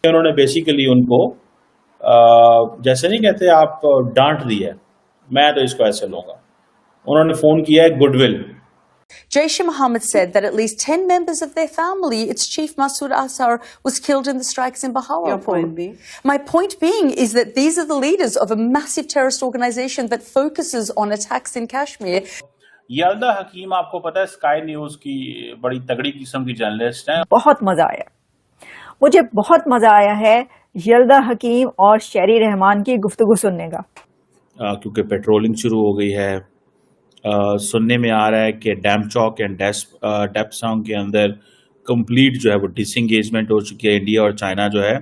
उन्होंने बेसिकली उनको जैसे नहीं कहते आप डांट दी है, मैं तो इसको ऐसे लूंगा। उन्होंने फोन किया है goodwill. Jaish-e-Mohammed said that at least 10 members of their family, its chief Masood Azhar, was killed in the strikes in Bahawalpur. Your point being? My point being is that these are the leaders of a massive terrorist organization that focuses on attacks in Kashmir. यल्दा हकीम आपको पता है sky news की बड़ी तगड़ी किस्म की journalist हैं। बहुत मजा आया, मुझे बहुत मजा आया है यल्दा हकीम और शेरी रहमान की गुफ्तगू सुनने का। क्योंकि पेट्रोलिंग शुरू हो गई है। सुनने में आ रहा है कि डैम चौक एंड डेप्सोंग के अंदर कंप्लीट जो है वो डिसएंगेजमेंट हो चुकी है। इंडिया और चाइना जो है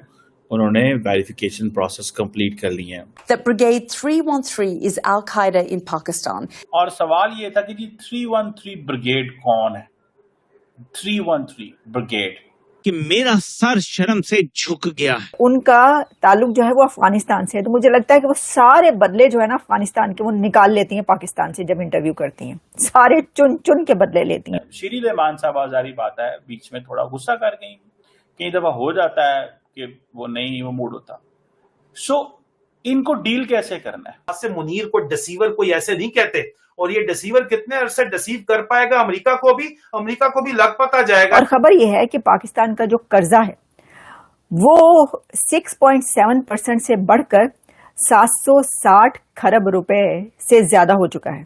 उन्होंने वेरिफिकेशन प्रोसेस कंप्लीट कर ली है। That Brigade 313 is Al Qaeda in Pakistan. और सवाल ये था कि जी 313 ब्रिगेड कौन है? 313 ब्रिगेड कि मेरा सर शर्म से झुक गया है। उनका ताल्लुक जो है वो अफगानिस्तान से है, तो मुझे लगता है कि वो सारे बदले जो है ना अफगानिस्तान के वो निकाल लेती हैं पाकिस्तान से। जब इंटरव्यू करती हैं सारे चुन चुन के बदले लेती हैं। श्री रहमान साहब आजारी बात है, बीच में थोड़ा गुस्सा कर गई, कई दफा हो जाता है कि वो नहीं वो मूड होता। सो इनको डील कैसे करना है? से मुनीर को डिसीवर कोई ऐसे नहीं कहते, और ये डिसीवर कितने अरसे डिसीव कर पाएगा अमेरिका को भी लग पता जाएगा। और खबर यह है कि पाकिस्तान का जो कर्जा है वो 6.7% से बढ़कर 760 खरब रुपए से ज्यादा हो चुका है।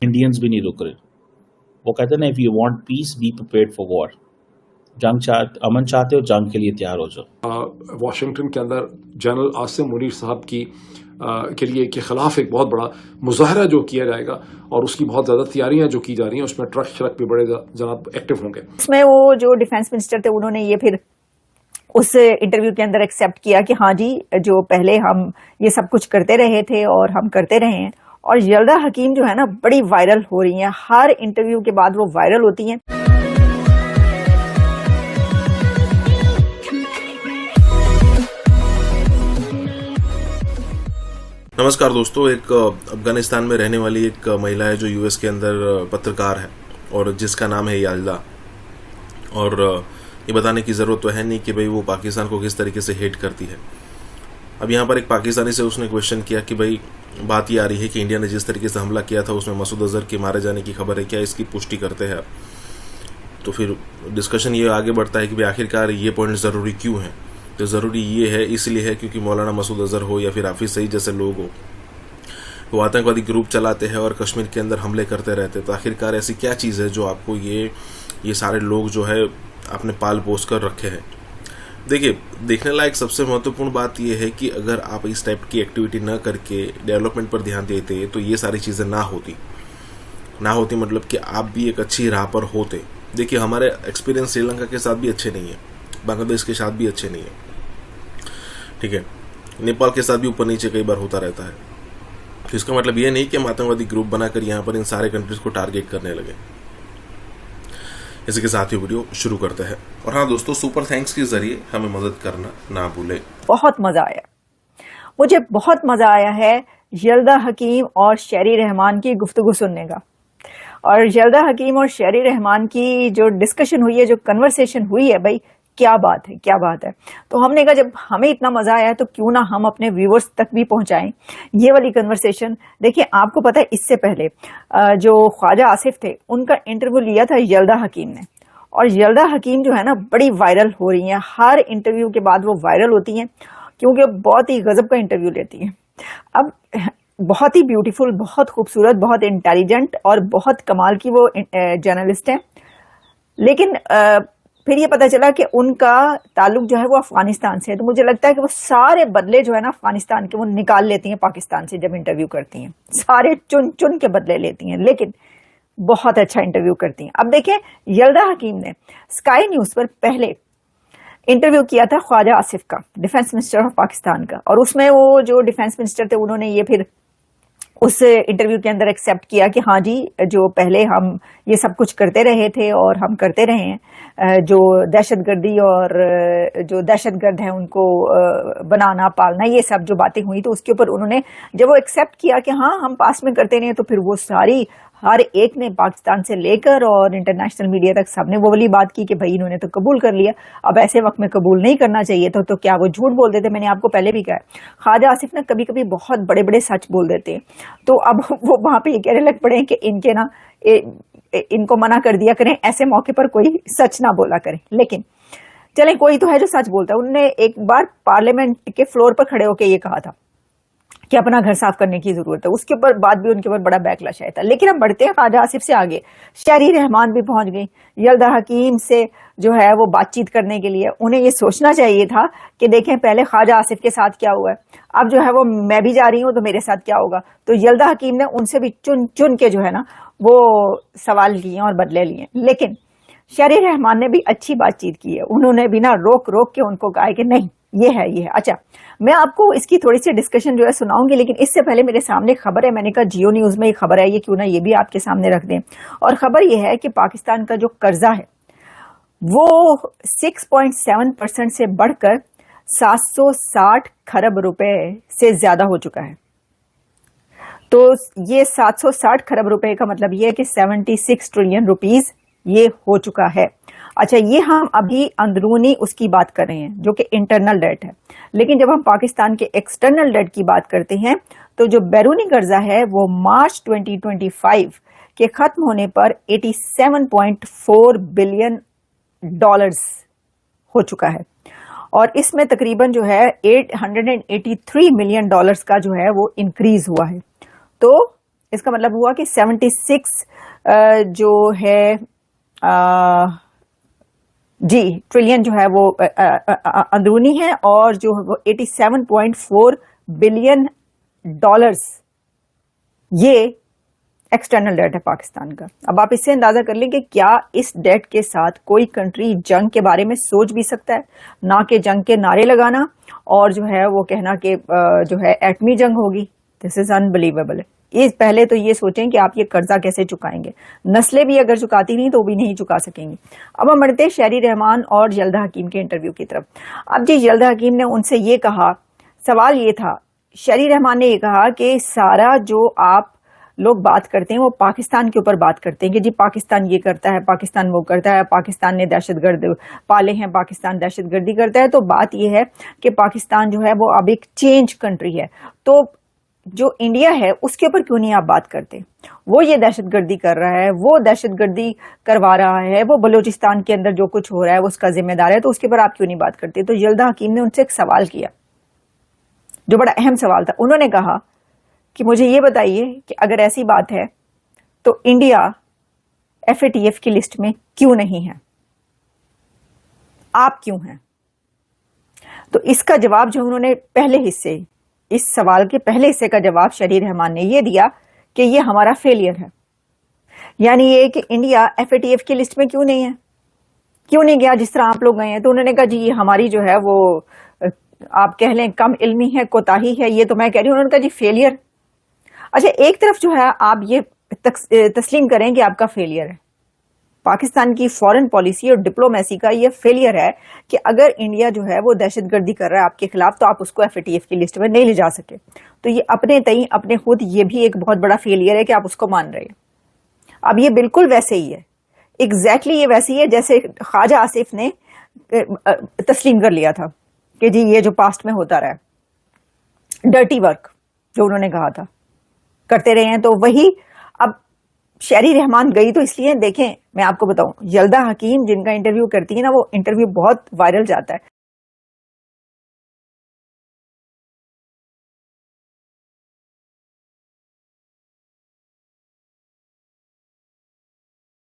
इंडियंस भी नहीं रुक रहे। वो कहते हैं ना, if you want peace be prepared for war. अमन चाहते हो, जंग के लिए तैयार हो जाओ। वाशिंगटन के अंदर जनरल आसिम मुनीर साहब की के लिए के खिलाफ एक बहुत बड़ा मुजाहरा जो किया जाएगा और उसकी बहुत ज्यादा तैयारियां जो की जा रही हैं, उसमें ट्रक शरक भी बड़े जनाब एक्टिव होंगे। उसमें वो जो डिफेंस मिनिस्टर थे उन्होंने ये फिर उस इंटरव्यू के अंदर एक्सेप्ट किया कि हाँ जी, जो पहले हम ये सब कुछ करते रहे थे और हम करते रहे हैं। और यल्दा हकीम जो है ना बड़ी वायरल हो रही हैं, हर इंटरव्यू के बाद वो वायरल होती हैं। नमस्कार दोस्तों, एक अफगानिस्तान में रहने वाली एक महिला है जो यूएस के अंदर पत्रकार है और जिसका नाम है याल्दा। और ये बताने की ज़रूरत तो है नहीं कि भाई वो पाकिस्तान को किस तरीके से हेट करती है। अब यहाँ पर एक पाकिस्तानी से उसने क्वेश्चन किया कि भाई बात ये आ रही है कि इंडिया ने जिस तरीके से हमला किया था उसमें मसूद अजहर के मारे जाने की खबर है, क्या इसकी पुष्टि करते हैं? तो फिर डिस्कशन ये आगे बढ़ता है कि भाई आखिरकार ये पॉइंट ज़रूरी क्यों है। तो ज़रूरी ये है इसलिए है क्योंकि मौलाना मसूद अजहर हो या फिर हाफिज सईद जैसे लोग हो, वो आतंकवादी ग्रुप चलाते हैं और कश्मीर के अंदर हमले करते रहते हैं। तो आखिरकार ऐसी क्या चीज़ है जो आपको ये सारे लोग जो है आपने पाल पोस कर रखे हैं? देखिए, देखने लायक सबसे महत्वपूर्ण बात यह है कि अगर आप इस टाइप की एक्टिविटी न करके डेवलपमेंट पर ध्यान देते तो ये सारी चीज़ें ना होती मतलब कि आप भी एक अच्छी राह पर होते। देखिए, हमारे एक्सपीरियंस श्रीलंका के साथ भी अच्छे नहीं है, बांग्लादेश के साथ भी अच्छे नहीं है, ठीक है, नेपाल के साथ भी ऊपर नीचे कई बार होता रहता है। तो इसका मतलब ये नहीं कि हम आतंकवादी ग्रुप बनाकर यहाँ पर इन सारे कंट्रीज को टारगेट करने लगे। इसी के साथ ही वीडियो शुरू करते हैं। और हाँ दोस्तों, सुपर थैंक्स के जरिए हमें मदद करना ना भूलें। बहुत मजा आया, मुझे बहुत मजा आया है यल्दा हकीम और शेरी रहमान की गुफ्तगू सुनने का। और यल्दा हकीम और शेरी रहमान की जो डिस्कशन हुई है, जो कन्वर्सेशन हुई है, भाई क्या बात है। तो हमने कहा जब हमें इतना मजा आया तो क्यों ना हम अपने व्यूअर्स तक भी पहुंचाएं ये वाली कन्वर्सेशन। देखिए, आपको पता है इससे पहले जो ख्वाजा आसिफ थे उनका इंटरव्यू लिया था यल्दा हकीम ने, और यल्दा हकीम जो है ना बड़ी वायरल हो रही हैं। हर इंटरव्यू के बाद वो वायरल होती हैं क्योंकि बहुत ही गजब का इंटरव्यू लेती हैं। अब बहुत ही ब्यूटीफुल, बहुत खूबसूरत, बहुत इंटेलिजेंट और बहुत कमाल की वो जर्नलिस्ट हैं। लेकिन फिर ये पता चला कि उनका ताल्लुक जो है वो अफगानिस्तान से है, तो मुझे लगता है कि वो सारे बदले जो है ना अफगानिस्तान के वो निकाल लेती हैं पाकिस्तान से। जब इंटरव्यू करती हैं सारे चुन चुन के बदले लेती हैं, लेकिन बहुत अच्छा इंटरव्यू करती हैं। अब देखें, यल्दा हकीम ने स्काई न्यूज पर पहले इंटरव्यू किया था ख्वाजा आसिफ का, डिफेंस मिनिस्टर ऑफ पाकिस्तान का, और उसमें वो जो डिफेंस मिनिस्टर थे उन्होंने ये फिर उस इंटरव्यू के अंदर एक्सेप्ट किया कि हाँ जी, जो पहले हम ये सब कुछ करते रहे थे और हम करते रहे हैं, जो दहशतगर्दी और जो दहशतगर्द हैं उनको बनाना पालना, ये सब जो बातें हुई, तो उसके ऊपर उन्होंने जब वो एक्सेप्ट किया कि हाँ हम पास में करते रहे, तो फिर वो सारी हर एक ने पाकिस्तान से लेकर और इंटरनेशनल मीडिया तक सबने वो वाली बात की कि भाई इन्होंने तो कबूल कर लिया, अब ऐसे वक्त में कबूल नहीं करना चाहिए था, तो क्या वो झूठ बोल देते? मैंने आपको पहले भी कहा ख्वाजा आसिफ ना कभी कभी बहुत बड़े बड़े सच बोल देते हैं, तो अब वो वहां पे ये कहने लग पड़े कि इनके ना इनको मना कर दिया करें, ऐसे मौके पर कोई सच ना बोला करें। लेकिन चले, कोई तो है जो सच बोलता है। उन्होंने एक बार पार्लियामेंट के फ्लोर पर खड़े होकर ये कहा था कि अपना घर साफ करने की जरूरत है। उसके ऊपर बाद भी उनके ऊपर बड़ा बैकलैश आया था। लेकिन अब बढ़ते हैं ख्वाजा आसिफ से आगे, शहरी रहमान भी पहुंच गई यल्दा हकीम से जो है वो बातचीत करने के लिए। उन्हें ये सोचना चाहिए था कि देखें पहले ख्वाजा आसिफ के साथ क्या हुआ है, अब जो है वो मैं भी जा रही हूं तो मेरे साथ क्या होगा। तो यल्दा हकीम ने उनसे भी चुन चुन के जो है ना वो सवाल लिए और बदले लिए। लेकिन शहरी रहमान ने भी अच्छी बातचीत की है, उन्होंने बिना रोक रोक के उनको कहा कि नहीं ये है ये है। अच्छा, मैं आपको इसकी थोड़ी सी डिस्कशन जो है सुनाऊंगी, लेकिन इससे पहले मेरे सामने खबर है, मैंने कहा जियो न्यूज में ये खबर है, ये क्यों ना ये भी आपके सामने रख दें। और खबर ये है कि पाकिस्तान का जो कर्जा है वो 6.7% से बढ़कर 760 खरब रुपए से ज्यादा हो चुका है। तो ये 760 खरब रुपए का मतलब ये है कि 76 ट्रिलियन रुपीस ये हो चुका है। अच्छा, ये हम अभी अंदरूनी उसकी बात कर रहे हैं जो कि इंटरनल डेट है, लेकिन जब हम पाकिस्तान के एक्सटर्नल डेट की बात करते हैं तो जो बैरूनी कर्जा है वो मार्च 2025 के खत्म होने पर 87.4 बिलियन डॉलर्स हो चुका है, और इसमें तकरीबन जो है 883 मिलियन डॉलर्स का जो है वो इंक्रीज हुआ है। तो इसका मतलब हुआ कि 76 जो है जी ट्रिलियन जो है वो अंदरूनी है, और जो है वो 87.4 बिलियन डॉलर्स ये एक्सटर्नल डेट है पाकिस्तान का। अब आप इससे अंदाजा कर लें कि क्या इस डेट के साथ कोई कंट्री जंग के बारे में सोच भी सकता है, ना कि जंग के नारे लगाना और जो है वो कहना कि जो है एटमी जंग होगी। This is unbelievable. ये पहले तो ये सोचें कि आप ये कर्जा कैसे चुकाएंगे, नस्लें भी अगर चुकाती नहीं तो भी नहीं चुका सकेंगे। अब हम बढ़ते हैं शहरी रहमान और यल्दा हकीम के इंटरव्यू की तरफ। अब जी यल्दा हकीम ने उनसे ये कहा, सवाल ये था, शहरी रहमान ने ये कहा कि सारा जो आप लोग बात करते हैं वो पाकिस्तान के ऊपर बात करते हैं कि जी पाकिस्तान ये करता है, पाकिस्तान वो करता है, पाकिस्तान ने दहशतगर्द पाले हैं, पाकिस्तान दहशतगर्दी करता है। तो बात ये है कि पाकिस्तान जो है वो अब एक चेंज कंट्री है, तो जो इंडिया है उसके ऊपर क्यों नहीं आप बात करते? वो ये दहशतगर्दी कर रहा है, वो दहशतगर्दी करवा रहा है, वो बलूचिस्तान के अंदर जो कुछ हो रहा है वो उसका जिम्मेदार है, तो उसके ऊपर आप क्यों नहीं बात करते? तो यल्दा हकीम ने उनसे एक सवाल किया जो बड़ा अहम सवाल था। उन्होंने कहा कि मुझे ये बताइए कि अगर ऐसी बात है तो इंडिया FATF की लिस्ट में क्यों नहीं है, आप क्यों हैं? तो इसका जवाब जो उन्होंने पहले हिस्से, इस सवाल के पहले हिस्से का जवाब शहरी रहमान ने ये दिया कि ये हमारा फेलियर है। यानी ये कि इंडिया FATF की लिस्ट में क्यों नहीं है, क्यों नहीं गया जिस तरह आप लोग गए हैं। तो उन्होंने कहा जी ये हमारी जो है वो आप कह लें कम इल्मी है, कोताही है, ये तो मैं कह रही हूँ। उन्होंने कहा जी फेलियर। अच्छा, एक तरफ जो है आप ये तस्लीम करें कि आपका फेलियर है, पाकिस्तान की फॉरेन पॉलिसी और डिप्लोमेसी का ये फेलियर है कि अगर इंडिया जो है वो दहशतगर्दी कर रहा है आपके खिलाफ तो आप उसको FATF की लिस्ट में नहीं ले जा सके। तो ये अपने तई अपने खुद ये भी एक बहुत बड़ा फेलियर है कि आप उसको मान रहे हैं। अब ये बिल्कुल वैसे ही है, एग्जैक्टली ये वैसे ही है जैसे ख्वाजा आसिफ ने तस्लीम कर लिया था कि जी ये जो पास्ट में होता रहा है, डर्टी वर्क जो उन्होंने कहा था करते रहे हैं, तो वही अब शहरी रहमान गई। तो इसलिए देखें, मैं आपको बताऊं, यल्दा हकीम जिनका इंटरव्यू करती है ना, वो इंटरव्यू बहुत वायरल जाता है।